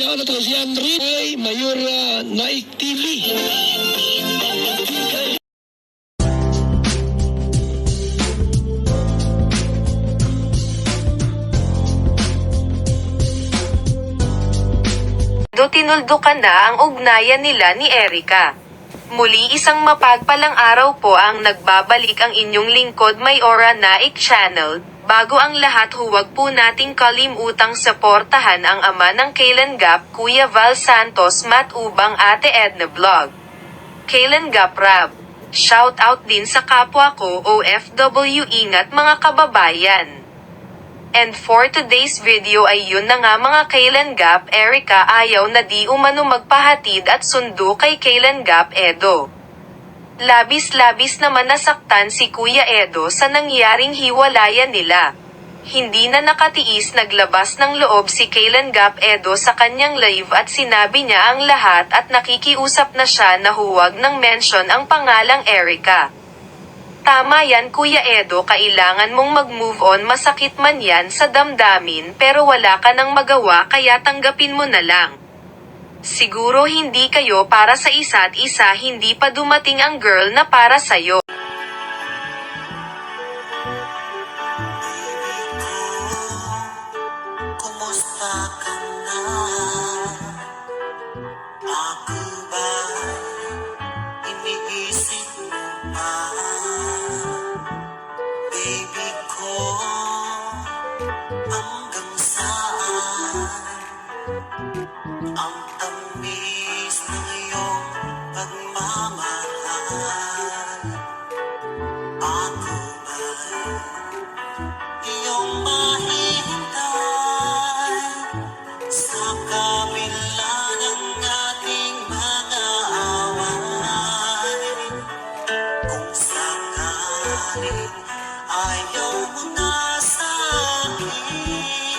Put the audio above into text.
siya na to si Andre ay Mayor Naik TV. Tinuldukan na ang ugnayan nila ni Erica. Muli isang mapagpalang araw po ang nagbabalik ang inyong lingkod Mayora Naik Channel. Bago ang lahat huwag po nating kalimutang suportahan ang ama ng Kailan Gap Kuya Val Santos Matubang Ate Edna Vlog. Kailan Gap Rab. Shout out din sa kapwa ko OFW, ingat mga kababayan. And for today's video ay yun na nga mga Kailan Gap. Erica ayaw na di umano magpahatid at sundo kay Kailan Gap Edo. Labis-labis naman nasaktan si Kuya Edo sa nangyaring hiwalayan nila. Hindi na nakatiis, naglabas ng loob si Kailan Gap Edo sa kanyang live at sinabi niya ang lahat at nakikiusap na siya na huwag nang mention ang pangalang Erica. Tama yan Kuya Edo, kailangan mong mag-move on, masakit man yan sa damdamin pero wala ka nang magawa kaya tanggapin mo na lang. Siguro hindi kayo para sa isa't isa, hindi pa dumating ang girl na para sa'yo. Kumusta ka na? Ako ba iniisip mo pa? Baby ko, hanggang saan ang tamis ng iyong pagmamahal? Ako ba'y iyong mahihintay sa kabila ng ating mga away? Kung sakaling ayaw mo na sa akin,